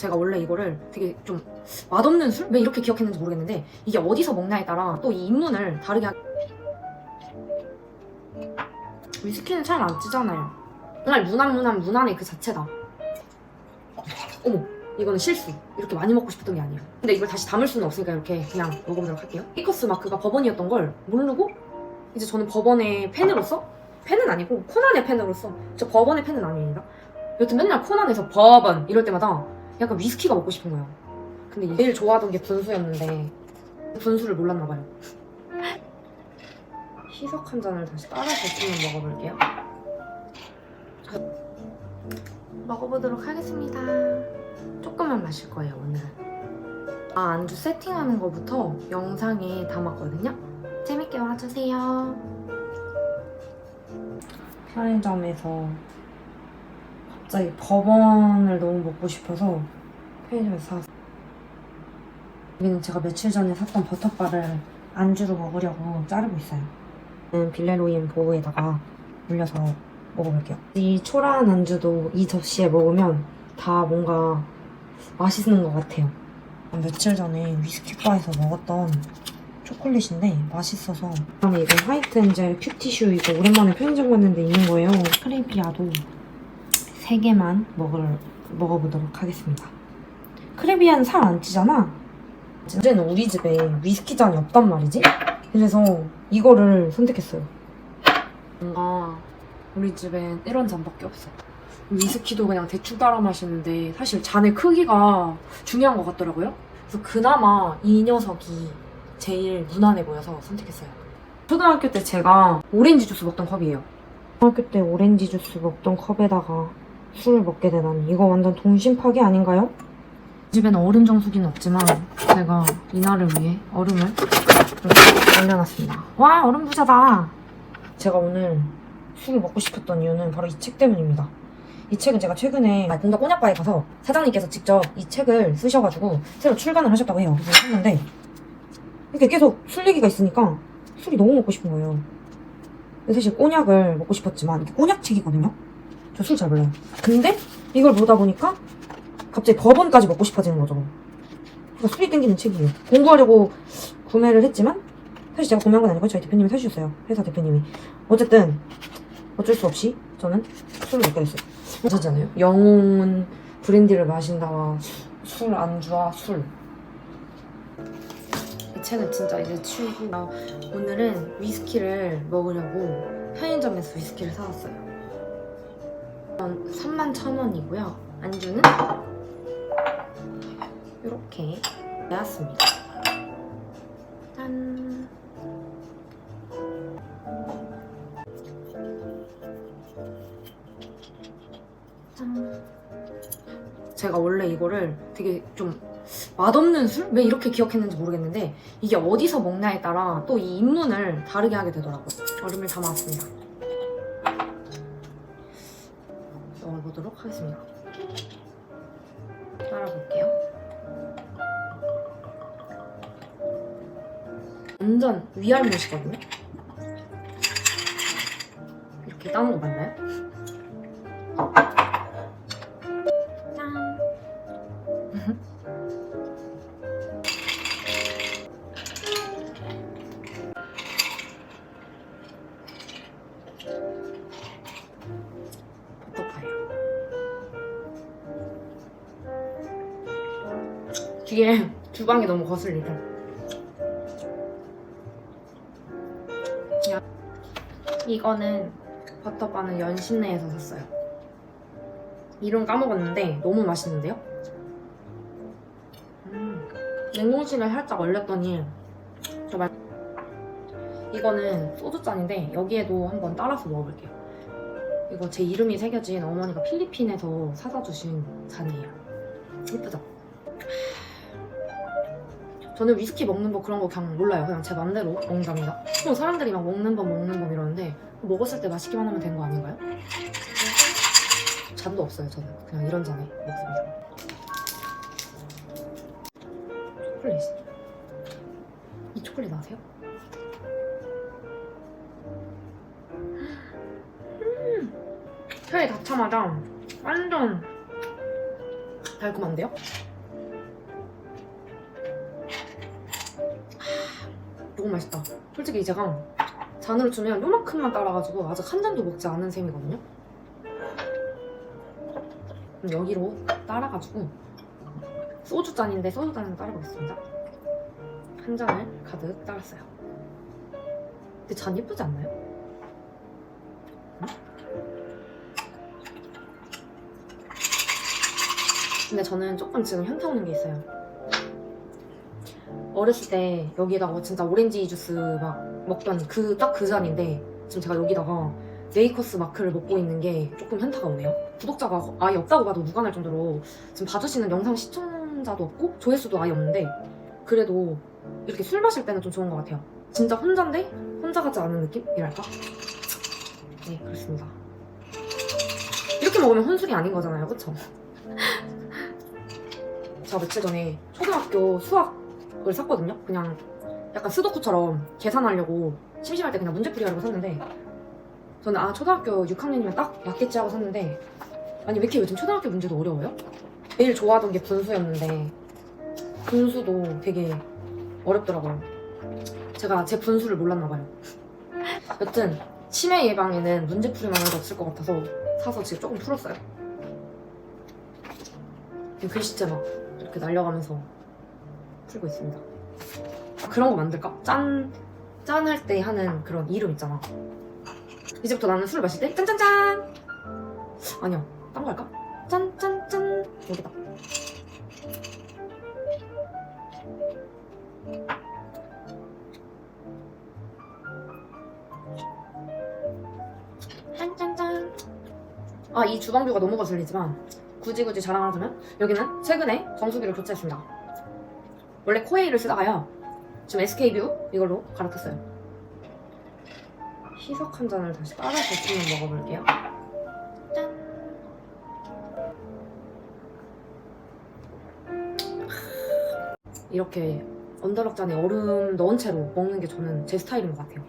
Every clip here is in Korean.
제가 원래 이거를 되게 좀 맛없는 술? 왜 이렇게 기억했는지 모르겠는데 이게 어디서 먹냐에 따라 또 이 입문을 다르게 위스키는 잘 안 찌잖아요. 정말 무난의 그 자체다. 어머, 이거는 실수. 이렇게 많이 먹고 싶었던 게 아니에요. 근데 이걸 다시 담을 수는 없으니까 이렇게 그냥 먹어보도록 할게요. 피커스 마크가 법원이었던 걸 모르고 이제 저는 법원의 팬으로서, 팬은 아니고 코난의 팬으로서, 저 법원의 팬은 아닙니다. 여튼 맨날 코난에서 법원 이럴 때마다 약간 위스키가 먹고 싶은 거예요. 근데 제일 좋아하던 게 분수였는데 분수를 몰랐나봐요. 희석 한 잔을 다시 따라서 좀 먹어볼게요. 먹어보도록 하겠습니다. 조금만 마실 거예요, 오늘은. 안주 세팅하는 거부터 영상에 담았거든요. 재밌게 봐주세요. 편의점에서 갑자기 버번을 너무 먹고 싶어서 편의점에서 사왔어요. 여기는 제가 며칠 전에 샀던 버터바를 안주로 먹으려고 자르고 있어요. 빌레로인 보우에다가 올려서 먹어볼게요. 이 초라한 안주도 이 접시에 먹으면 다 뭔가 맛있는 것 같아요. 며칠 전에 위스키바에서 먹었던 초콜릿인데 맛있어서 그다음에 이거 화이트 엔젤 큐티슈 이거 오랜만에 편의점 갔는데 있는 거예요. 크레비아도 3개만 먹어보도록 하겠습니다. 크레비아는 살 안 찌잖아. 이제는 우리 집에 위스키 잔이 없단 말이지? 그래서 이거를 선택했어요. 뭔가 우리 집엔 이런 잔밖에 없어. 위스키도 그냥 대충 따라 마시는데 사실 잔의 크기가 중요한 것 같더라고요. 그래서 그나마 이 녀석이 제일 무난해 보여서 선택했어요. 초등학교 때 제가 오렌지 주스 먹던 컵이에요. 초등학교 때 오렌지 주스 먹던 컵에다가 술을 먹게 되다니 이거 완전 동심 파괴 아닌가요? 집에는 얼음 정수기는 없지만 제가 이날을 위해 얼음을 이렇게 올려놨습니다. 와, 얼음 부자다. 제가 오늘 술을 먹고 싶었던 이유는 바로 이 책 때문입니다. 이 책은 제가 최근에 봉도 꼬냑바에 가서 사장님께서 직접 이 책을 쓰셔가지고 새로 출간을 하셨다고 해요. 그래서 샀는데 이렇게 계속 술 얘기가 있으니까 술이 너무 먹고 싶은 거예요. 사실 꼬냑을 먹고 싶었지만 이게 꼬냑 책이거든요. 저 술 잘 몰라요. 근데 이걸 보다 보니까 갑자기 버번까지 먹고 싶어지는 거죠. 그러니까 술이 땡기는 책이에요. 공부하려고 구매를 했지만 사실 제가 구매한 건 아니고 저희 대표님이 사주셨어요. 회사 대표님이. 어쨌든 어쩔 수 없이 저는 술을 먹게 됐어요. 괜찮잖아요. 영웅은 브랜디를 마신다와 술 안주와 술. 이 책은 진짜 이제 치우고 오늘은 위스키를 먹으려고 편의점에서 위스키를 사왔어요. 31,000원이고요. 안주는 이렇게 내왔습니다. 짠. 짠. 제가 원래 이거를 되게 좀 맛없는 술? 왜 이렇게 기억했는지 모르겠는데 이게 어디서 먹냐에 따라 또 이 입문을 다르게 하게 되더라고요. 얼음을 담아왔습니다. 넣어보도록 하겠습니다. 따라볼게요. 완전 위알못이거든요? 이렇게 따는 거 맞나요? 짠! 버터파예요. 뒤에 주방이 너무 거슬리죠? 이거는 버터바는 연신내에서 샀어요. 이름 까먹었는데 너무 맛있는데요? 냉동실에 살짝 얼렸더니 이거는 소주잔인데 여기에도 한번 따라서 먹어볼게요. 이거 제 이름이 새겨진 어머니가 필리핀에서 사다 주신 잔이에요. 예쁘죠? 저는 위스키 먹는 법 그런 거 그냥 몰라요. 그냥 제 맘대로 먹는 겁니다. 사람들이 막 먹는 법 이러는데 먹었을 때 맛있기만 하면 된 거 아닌가요? 잔도 없어요. 저는 그냥 이런 잔에 먹습니다. 초콜릿. 이 초콜릿 아세요? 혀에 닿자마자 완전 달콤한데요? 너무 맛있다. 솔직히 제가 잔으로 주면 요만큼만 따라가지고 아직 한 잔도 먹지 않은 셈이거든요. 그럼 여기로 따라가지고 소주 잔인데 소주 잔을 따라보겠습니다. 한 잔을 가득 따랐어요. 근데 잔 예쁘지 않나요? 응? 근데 저는 조금 지금 현타 오는 게 있어요. 어렸을 때 여기에다가 진짜 오렌지 주스 막 먹던 딱 그 잔인데 지금 제가 여기다가 메이커스 마크를 먹고 있는 게 조금 현타가 오네요. 구독자가 아예 없다고 봐도 무관할 정도로 지금 봐주시는 영상 시청자도 없고 조회수도 아예 없는데 그래도 이렇게 술 마실 때는 좀 좋은 것 같아요. 진짜 혼자인데 혼자 같지 않은 느낌이랄까? 네, 그렇습니다. 이렇게 먹으면 혼술이 아닌 거잖아요, 그쵸? 제가 며칠 전에 초등학교 수학을 샀거든요. 그냥 약간 스도쿠처럼 계산하려고 심심할 때 그냥 문제풀이 하려고 샀는데 저는 초등학교 6학년이면 딱 맞겠지 하고 샀는데 아니 왜 이렇게 요즘 초등학교 문제도 어려워요? 제일 좋아하던 게 분수였는데 분수도 되게 어렵더라고요. 제가 제 분수를 몰랐나 봐요. 여튼 치매 예방에는 문제풀이만 해도 없을 것 같아서 사서 지금 조금 풀었어요. 글씨체 막 이렇게 날려가면서 풀고 있습니다. 그런 거 만들까? 짠할 때 하는 그런 이름 있잖아. 이제부터 나는 술을 마실 때 짠짠짠! 아니야, 딴 거 할까? 짠짠짠! 여기다. 짠짠짠! 이 주방뷰가 너무 거슬리지만 굳이 자랑하자면 여기는 최근에 정수기를 교체했습니다. 원래 코에이를 쓰다가요 지금 SK뷰 이걸로 갈아탔어요. 희석 한 잔을 다시 따라서 좀 먹어볼게요. 짠! 이렇게 언더럭 잔에 얼음 넣은 채로 먹는 게 저는 제 스타일인 것 같아요.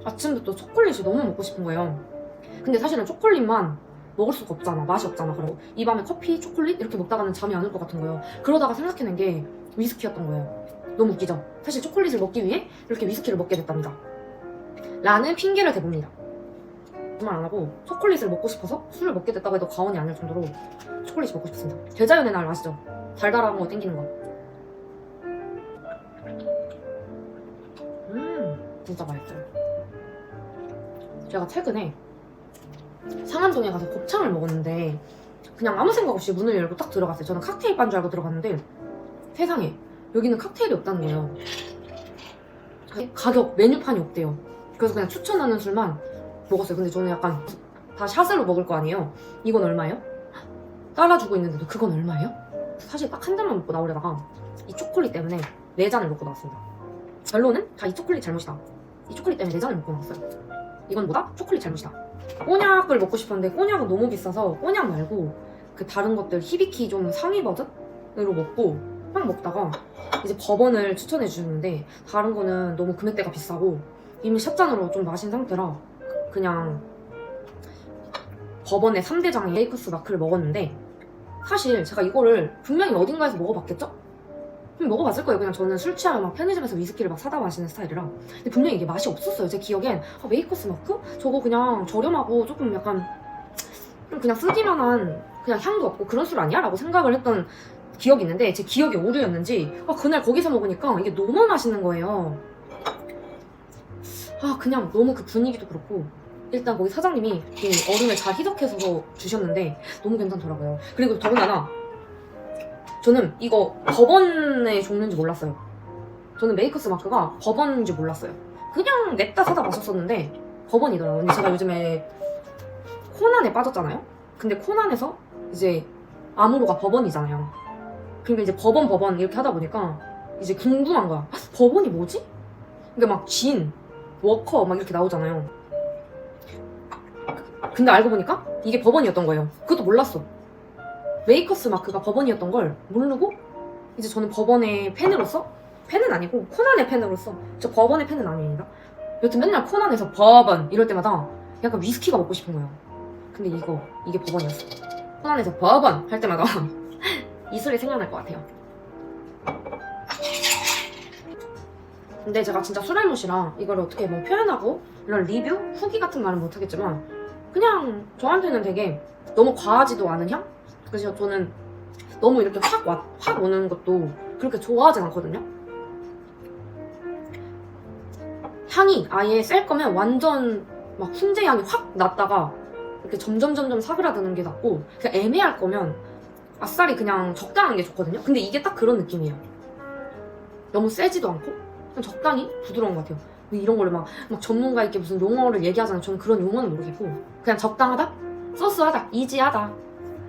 아침부터 초콜릿이 너무 먹고 싶은 거예요. 근데 사실은 초콜릿만 먹을 수가 없잖아. 맛이 없잖아. 그리고 이 밤에 커피, 초콜릿 이렇게 먹다가는 잠이 안 올 것 같은 거예요. 그러다가 생각해낸 게 위스키였던 거예요. 너무 웃기죠? 사실 초콜릿을 먹기 위해 이렇게 위스키를 먹게 됐답니다. 라는 핑계를 대봅니다. 정말 안 하고 초콜릿을 먹고 싶어서 술을 먹게 됐다고 해도 과언이 아닐 정도로 초콜릿이 먹고 싶습니다. 대자연의 날 아시죠? 달달한 거 땡기는 거. 진짜 맛있어요. 제가 최근에 상암동에 가서 곱창을 먹었는데 그냥 아무 생각 없이 문을 열고 딱 들어갔어요. 저는 칵테일 바인 줄 알고 들어갔는데 세상에 여기는 칵테일이 없다는 거예요. 가격, 메뉴판이 없대요. 그래서 그냥 추천하는 술만 먹었어요. 근데 저는 약간 다 샷으로 먹을 거 아니에요. 이건 얼마예요? 따라주고 있는데도 그건 얼마예요? 사실 딱 한 잔만 먹고 나오려다가 이 초콜릿 때문에 4잔을 먹고 나왔습니다. 결론은 다 이 초콜릿 잘못이다. 이 초콜릿 때문에 4잔을 먹고 나왔어요. 이건 뭐다? 초콜릿 잘못이다. 꼬냑을 먹고 싶었는데 꼬냑은 너무 비싸서 꼬냑 말고 그 다른 것들 히비키 좀 상위 버전으로 먹고 막 먹다가 이제 버번을 추천해 주는데 다른 거는 너무 금액대가 비싸고 이미 샷잔으로 좀 마신 상태라 그냥 버번의 3대장의 메이커스 마크를 먹었는데 사실 제가 이거를 분명히 어딘가에서 먹어봤겠죠? 먹어봤을 거예요. 그냥 저는 술 취하면 막 편의점에서 위스키를 막 사다 마시는 스타일이라. 근데 분명히 이게 맛이 없었어요. 제 기억엔 메이커스 마크? 저거 그냥 저렴하고 조금 약간 좀 그냥 쓰기만 한 그냥 향도 없고 그런 술 아니야? 라고 생각을 했던 기억이 있는데 제 기억이 오류였는지 그날 거기서 먹으니까 이게 너무 맛있는 거예요. 그냥 너무 그 분위기도 그렇고 일단 거기 사장님이 얼음을 잘 희석해서 주셨는데 너무 괜찮더라고요. 그리고 더군다나 저는 이거 버번의 종류인지 몰랐어요. 저는 메이커스 마크가 버번인지 몰랐어요. 그냥 냈다 사다 마셨었는데 버번이더라고요. 근데 제가 요즘에 코난에 빠졌잖아요. 근데 코난에서 이제 아무로가 버번이잖아요. 그러니까 이제 버번 이렇게 하다 보니까 이제 궁금한 거야. 버번이 뭐지? 그러니까 막 진, 워커 막 이렇게 나오잖아요. 근데 알고 보니까 이게 버번이었던 거예요. 그것도 몰랐어. 메이커스 마크가 버번이었던 걸 모르고 이제 저는 버번의 팬으로서 팬은 아니고 코난의 팬으로서 저 버번의 팬은 아닙니다. 여튼 맨날 코난에서 버번 이럴 때마다 약간 위스키가 먹고 싶은 거예요. 근데 이게 법원이었어. 코난에서 법원 할 때마다 이 소리 생각날 것 같아요. 근데 제가 진짜 술알못이라 이걸 어떻게 뭐 표현하고 이런 리뷰? 후기 같은 말은 못하겠지만 그냥 저한테는 되게 너무 과하지도 않은 향? 그래서 저는 너무 이렇게 확 오는 것도 그렇게 좋아하진 않거든요. 향이 아예 셀 거면 완전 막 훈제 향이 확 났다가 이렇게 점점 사그라드는 게 낫고, 그냥 애매할 거면 아싸리 그냥 적당한 게 좋거든요. 근데 이게 딱 그런 느낌이에요. 너무 세지도 않고 그냥 적당히 부드러운 것 같아요. 이런 거를 막 전문가 있게 무슨 용어를 얘기하잖아요. 저는 그런 용어는 모르겠고 그냥 적당하다? 소스하다? 이지하다?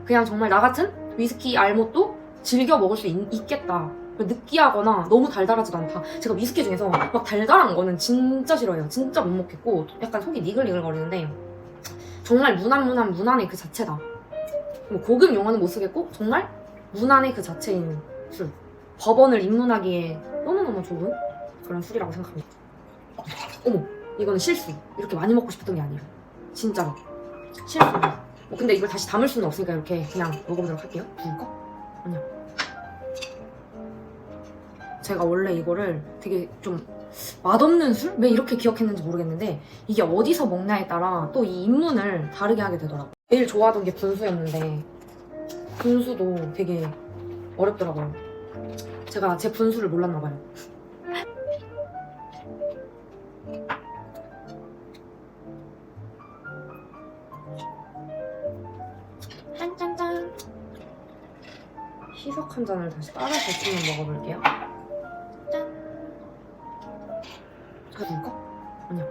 그냥 정말 나 같은 위스키 알못도 즐겨 먹을 수 있겠다. 느끼하거나 너무 달달하지도 않다. 제가 위스키 중에서 막 달달한 거는 진짜 싫어해요. 진짜 못 먹겠고 약간 속이 니글니글 거리는데 정말 무난의 그 자체다. 뭐 고급 용어는 못 쓰겠고 정말 무난의 그 자체인 술. 법원을 입문하기에 너무너무 좋은 그런 술이라고 생각합니다. 어머, 이거는 실수. 이렇게 많이 먹고 싶었던 게 아니에요. 진짜로 실수. 근데 이걸 다시 담을 수는 없으니까 이렇게 그냥 먹어보도록 할게요. 부을까? 아니야. 제가 원래 이거를 되게 좀 맛없는 술? 왜 이렇게 기억했는지 모르겠는데 이게 어디서 먹냐에 따라 또 이 입문을 다르게 하게 되더라고요. 제일 좋아하던 게 분수였는데 분수도 되게 어렵더라고요. 제가 제 분수를 몰랐나 봐요. 짠짠짠. 희석 한 잔을 다시 따라서 좀 먹어볼게요. 짠. 가볼까? 아니야.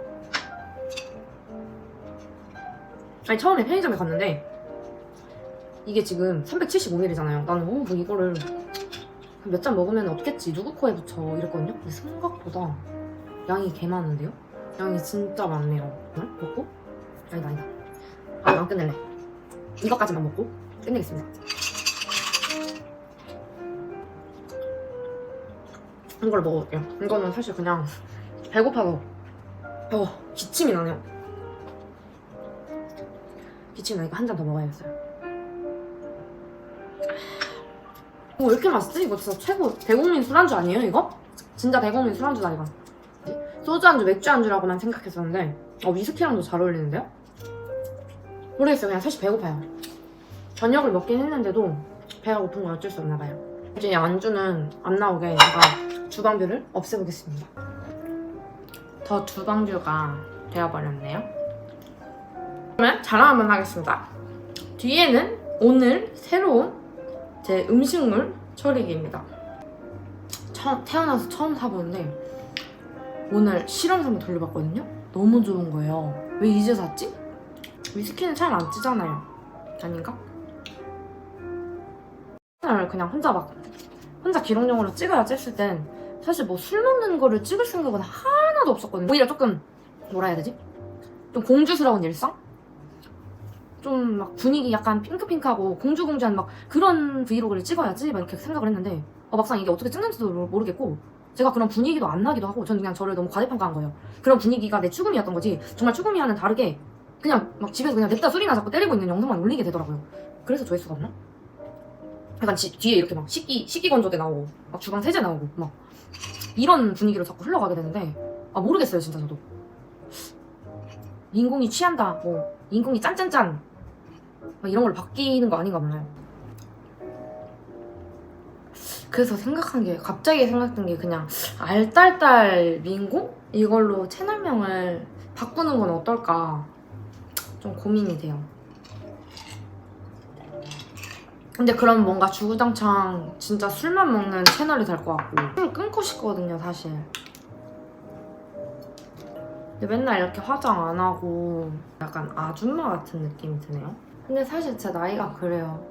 아니 처음에 편의점에 갔는데 이게 지금 375ml잖아요. 나는 뭐 이거를 몇 잔 먹으면 없겠지. 누구 코에 붙여 이랬거든요. 근데 생각보다 양이 개 많은데요? 양이 진짜 많네요. 응? 먹고? 아니다. 안 끝낼래. 이것까지만 먹고 끝내겠습니다. 이걸 먹어볼게요. 이거는 사실 그냥 배고파서 기침이 나네요. 기침이 나니까 한 잔 더 먹어야겠어요. 왜 이렇게 맛있지? 이거 진짜 최고 대국민 술안주 아니에요 이거? 진짜 대국민 술안주다 이거. 소주 안주, 맥주 안주라고만 생각했었는데 위스키랑도 잘 어울리는데요? 모르겠어요. 그냥 사실 배고파요. 저녁을 먹긴 했는데도 배가 고픈 건 어쩔 수 없나 봐요. 이제 안주는 안 나오게 제가 주방뷰를 없애보겠습니다. 더 주방뷰가 되어버렸네요. 그러면 자랑 한번 하겠습니다. 뒤에는 오늘 새로운 제 음식물 처리기입니다. 태어나서 처음 사보는데 오늘 실험서 한번 돌려봤거든요? 너무 좋은 거예요. 왜 이제 샀지? 위스키는 잘 안 찌잖아요. 아닌가? 그냥 혼자 기록용으로 찍어야 쨌을 땐 사실 뭐 술 먹는 거를 찍을 생각은 하나도 없었거든요. 오히려 조금 뭐라 해야 되지? 좀 공주스러운 일상? 좀 막 분위기 약간 핑크핑크하고 공주공주한 막 그런 브이로그를 찍어야지 막 이렇게 생각을 했는데 막상 이게 어떻게 찍는지도 모르겠고 제가 그런 분위기도 안 나기도 하고 저는 그냥 저를 너무 과대평가한 거예요. 그런 분위기가 내 추구미였던 거지 정말 추구미와는 다르게 그냥 막 집에서 그냥 냅다 술이나 자꾸 때리고 있는 영상만 올리게 되더라고요. 그래서 조회수가 없나? 약간 뒤에 이렇게 막 식기 건조대 나오고 막 주방 세제 나오고 막 이런 분위기로 자꾸 흘러가게 되는데 모르겠어요 진짜 저도. 인공이 취한다 뭐 인공이 짠짠짠 막 이런 걸로 바뀌는 거 아닌가 보나요? 그래서 갑자기 생각든 게 그냥 알딸딸 민공? 이걸로 채널명을 바꾸는 건 어떨까 좀 고민이 돼요. 근데 그럼 뭔가 주구장창 진짜 술만 먹는 채널이 될 것 같고 술 끊고 싶거든요 사실. 근데 맨날 이렇게 화장 안 하고 약간 아줌마 같은 느낌이 드네요. 근데 사실 제 나이가 그래요.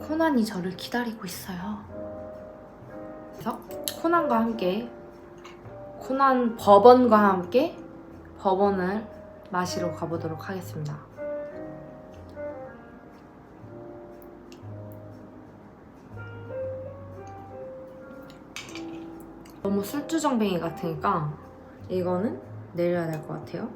코난이 저를 기다리고 있어요. 그래서 코난 법원과 함께 법원을 마시러 가보도록 하겠습니다. 너무 술주정뱅이 같으니까 이거는 내려야 될 것 같아요.